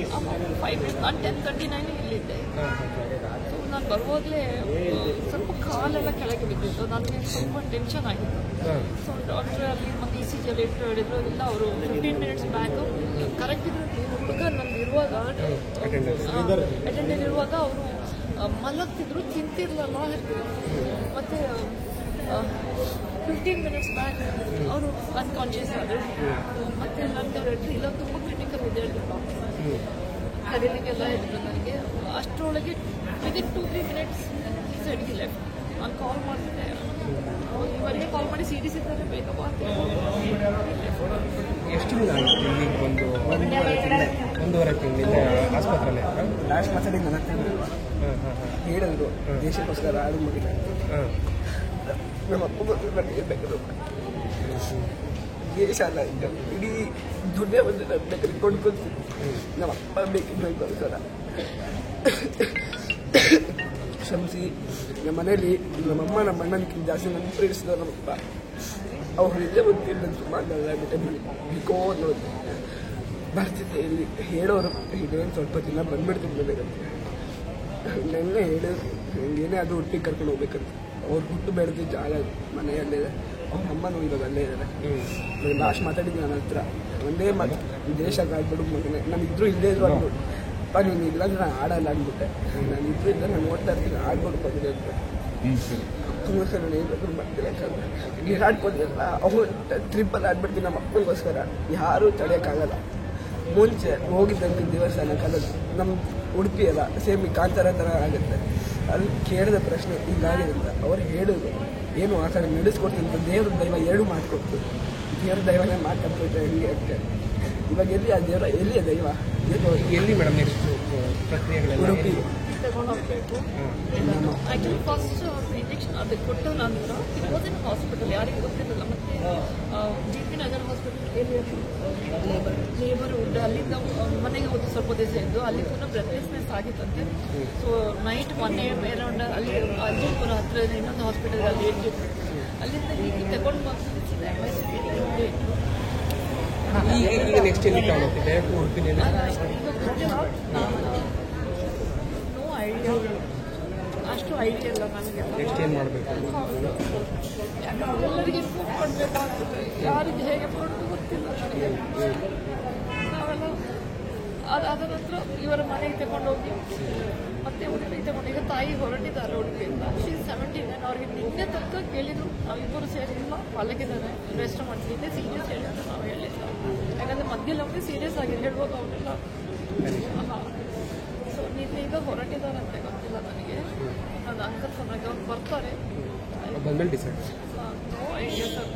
5 minutes. ನಾನು 10:39 ಇಲ್ಲಿದ್ದೆ. So ನಾನು ಬರುವಾಗಲೇ ಸ್ವಲ್ಪ ಕಾಲೆಲ್ಲ ಕೆಳಗೆ ಬಿದ್ದಿತ್ತು. ನನಗೆ ಸ್ವಲ್ಪ ಟೆನ್ಷನ್ ಆಗಿತ್ತು. ಸೊ ಡಾಕ್ಟರ್ ಅಲ್ಲಿ ಮತ್ತೆ ECG ಅಲ್ಲಿ ಹೇಳಿದ್ರು, ಇಲ್ಲ ಅವರು 15 minutes ಬ್ಯಾಕ್ ಕರೆಕ್ಟ್ ಇದ್ರೆ ಹುಡುಗ ನಂದು ಇರುವಾಗ ಅಟೆಂಡೆಂಟ್ ಇರುವಾಗ ಅವರು ಮಲಗ್ತಿದ್ರು, ತಿಂತಿರ್ಲಲ್ಲ. ಮತ್ತೆ 15 minutes ಬ್ಯಾಕ್ ಅವರು ಅನ್ಕಾನ್ಷಿಯಸ್ ಆದರು. ಮತ್ತೆ ನನಗೆ ಅವ್ರು ಹೇಳಿದ್ರು, ಇಲ್ಲ ತುಂಬ ಕ್ರಿಟಿಕಲ್ ಇದೆ ಹೇಳಿದ್ರು. ಕರೀಲಿಕ್ಕೆಲ್ಲ ಹೇಳಿದ್ರು ನನಗೆ. ಅಷ್ಟರೊಳಗೆ ವಿದಿನ್ 2-3 minutes ಸೈಡ್ಗೆ ಲೆಫ್ಟ್. ನಾನು ಕಾಲ್ ಮಾಡಿದೆ, ಇವರಿಗೆ ಕಾಲ್ ಮಾಡಿ ಸೀರಿಯಸ್ ಇದ್ದಾರೆ ಬೇಕಪ್ಪ ಅಂತ. ಎಷ್ಟು ದಿನ ಆಯಿತು? ಒಂದೂವರೆ ತಿಂಗಳಿಂದ ಆಸ್ಪತ್ರೆಯಲ್ಲಿ ಲಾಸ್ಟ್ ಮಾತಾಡಿ ನನ್ನ ಹೇಳಿದ್ರು, ದೇಶಕ್ಕೋಸ್ಕರ ಆಡು ಮಾಡಿಲ್ಲ. ನಮ್ಮ ಅಪ್ಪ ಬೇಕಾದ್ರು ದೇಶ ಅಲ್ಲ, ಇಡೀ ದುನಿಯಾ ಬಂದು ನನ್ನ ಬೇಕಾದ್ರೆ ಕೊಂಡ್ಕೊಳ್ತೀನಿ. ನಮ್ಮ ಅಪ್ಪ ಬೇಕಿದ್ದೋಸ್ಕರ ಕ್ಷಮಿಸಿ. ನಮ್ಮ ಮನೇಲಿ ನಮ್ಮಮ್ಮ ನಮ್ಮ ಅಣ್ಣನಕ್ಕಿಂತ ಜಾಸ್ತಿ ನನ್ನ ಪ್ರೀತಿಸಿದವರು ನಮ್ಮಪ್ಪ. ಅವ್ರು ಹಿಂದೆ ಬಂದಿಲ್ಲ ಸುಮಾರು ಬಿಟ್ಟೆ ಬಿಕೋ ಅನ್ನೋದು ಬರ್ತಿದ್ದೆ. ಇಲ್ಲಿ ಹೇಳೋರು ಇದೇನು ಸ್ವಲ್ಪ ದಿನ ಬಂದ್ಬಿಡ್ತೀನಿ ನನಗಂತ. ನೆನ್ನೆ ಹೇಳಿದ್ರು ಏನೇ ಅದು ಹುಟ್ಟಿಗೆ ಕರ್ಕೊಂಡು ಹೋಗ್ಬೇಕಂತ. ಅವ್ರು ಹುಟ್ಟು ಬೆಳೆದಿದ್ದ ಜಾಗ ಮನೆಯಲ್ಲಿದೆ. ಅವ್ರ ಅಮ್ಮನೂ ಇವಾಗ ಅಲ್ಲೇ ಇದ್ದಾರೆ. ಲಾಸ್ಟ್ ಮಾತಾಡಿದ್ದೀನಿ ನನ್ನ ಹತ್ರ ಒಂದೇ ಮಾತು, ದೇಶಕ್ಕೆ ಆಗ್ಬಿಡು ಮಗನೇ. ನಾನು ಇದ್ರೂ ಇಲ್ಲೇ ಇದ್ರು ಅಂದ್ಬಿಟ್ಟು, ಅಪ್ಪ ನೀನು ಇಲ್ಲ ಅಂದ್ರೆ ನಾನು ಆಡಲ್ಲ ಅಂದ್ಬಿಟ್ಟೆ. ನಾನು ಇದ್ರೂ ಇಲ್ಲ, ನಾನು ನೋಡ್ತಾ ಇರ್ತೀನಿ ಆಡ್ಬಿಟ್ಟು ಬಂದಿದೆ ಅಂತ. ಅದಕ್ಕೋಸ್ಕರ ನಾನು ಏನಾದರೂ ಮಾಡ್ತಿರಕ್ಕಲ್ಲ. ನೀರಾಡ್ಕೊಂಡಿರಲ್ಲ ಅವ್ರು ಟ್ರಿಪ್ಪಲ್ಲಿ ಆಡ್ಬಿಡ್ತೀನಿ ನಮ್ಮ ಅಪ್ಪನಿಗೋಸ್ಕರ. ಯಾರೂ ತಡೆಯೋಕ್ಕಾಗಲ್ಲ. ಮುಂಚೆ ಹೋಗಿದ್ದಂಗೆ ದೇವಸ್ಥಾನಕ್ಕಾಗಲ್ಲ. ನಮ್ಮ ಉಡುಪಿ ಅಲ್ಲ, ಸೇಮ್ ಈ ಕಾಂತಾರ ಥರ ಆಗುತ್ತೆ. ಅಲ್ಲಿ ಕೇಳಿದ ಪ್ರಶ್ನೆ ಹಿಂಗಾಗಿದೆ ಅಂತ ಅವ್ರು ಹೇಳಿದ್ರು, ಏನು ಆ ಥರ ನಡೆಸ್ಕೊಡ್ತೀನಿ ಅಂತ. ದೇವ್ರ ದೈವ ಎರಡು ಮಾಡಿಕೊಡ್ತು. ದೇವ್ರ ದೈವನೇ ಮಾತಾಡ್ತೈತೆ ಹೆಂಗೆ ಅಂತ. ಇವಾಗ ಎಲ್ಲಿ ಆ ದೇವರ, ಎಲ್ಲಿ ದೈವ ಎಲ್ಲಿ ಮೇಡಮ್ ನೆಕ್ಸ್ಟ್ ಪ್ರಕ್ರಿಯೆಗಳೆಲ್ಲ? ಉಡುಪಿ ತಗೊಂಡು ಹೋಗ್ಬೇಕು. ಆ್ಯಕ್ಚುಲಿ ಫಸ್ಟ್ ಇಂಜೆಕ್ಷನ್ ಅದಕ್ಕೆ ಕೊಟ್ಟ ನಂತರ ಇರೋದಿನ ಹಾಸ್ಪಿಟಲ್ ಯಾರಿಗೂ ಗೊತ್ತಿರಲಿಲ್ಲ. ಮತ್ತೆ GP ನಗರ್ ಹಾಸ್ಪಿಟಲ್ ಲೇಬರ್ ಉಂಟು, ಅಲ್ಲಿಂದ ಮನೆಗೆ ಹೋಗಿ ಸ್ವಲ್ಪ ದಿವಸ ಇದ್ದು ಅಲ್ಲಿ ಪುನಃ ಬ್ರೆತ್ಲೆಸ್ನೆಸ್ ಆಗಿತ್ತಂತೆ. ಸೊ ನೈಟ್ 1 AM ಅರೌಂಡ್ ಅಲ್ಲಿ ಅರ್ಜುನ್ಪುರ ಹತ್ರ ಇನ್ನೊಂದು ಹಾಸ್ಪಿಟಲ್ ಅಲ್ಲಿ ಇಟ್ಟಿದ್ರು. ಅಲ್ಲಿಂದ ಹೀಗೆ ತಗೊಂಡು ಬಂದಿದ್ದೆ ಈಗ ನೆಕ್ಸ್ಟ್ ಎಲ್ಲಿ ಕಾಣುತ್ತಿದೆ? ಉಡುಪಿನಲ್ಲಿ ನೋ ಐಡಿಯಾ, ಅಷ್ಟು ಐಡಿಯಾ ಇಲ್ಲ ನನಗೆ. ನೆಕ್ಸ್ಟ್ ಏನು ಮಾಡಬೇಕು? ಎಲ್ಲರಿಗೆ ಫೋನ್ ಮಾಡಬೇಕಾಗ್ತದೆ, ಯಾರಿಗೆ ಹೇಗೆ ಮಾಡೋದು ಗೊತ್ತಿಲ್ಲ ನನಗೆ. ನಾವೆಲ್ಲ ಅದಾದ ನಂತರ ಇವರ ಮನೆಗೆ ತಗೊಂಡೋಗಿ ಮತ್ತೆ ಉಡುಪಿಗೆ ತಗೊಂಡು, ಈಗ ತಾಯಿ ಹೊರಟಿದ್ದಾರೆ ಉಡುಪಿಯಿಂದ. ಶೀ 17 ಅವ್ರಿಗೆ ನಿನ್ನೆ ತನಕ ಕೇಳಿದ್ರು, ನಾವಿಬ್ಬರು ಸೇರಿಲ್ಲ ಮಲಗಿದ್ದಾರೆ ರೆಸ್ಟ್ ಮಾಡ್ತಿದ್ದೆ. ಸೀರಿಯಸ್ ಹೇಳಿದ್ರೆ ನಾವು ಹೇಳಿಲ್ಲ, ಯಾಕಂದರೆ ಮಧ್ಯದಲ್ಲಿ ಅವ್ರಿಗೆ ಸೀರಿಯಸ್ ಆಗಿ ಹೇಳ್ಬೋದು ಅವರೆಲ್ಲ. ಸೊ ನಿನ್ನೆ ಈಗ ಹೊರಟಿದ್ದಾರಂತೆ, ಗೊತ್ತಿಲ್ಲ ನನಗೆ. ನನ್ನ ಅಂಕಲ್ ಫೋನಾಗ ಅವ್ರು ಬರ್ತಾರೆ. ಬಂದ್ಮೇಲೆ ಡಿಸೈಡ್. No idea sir.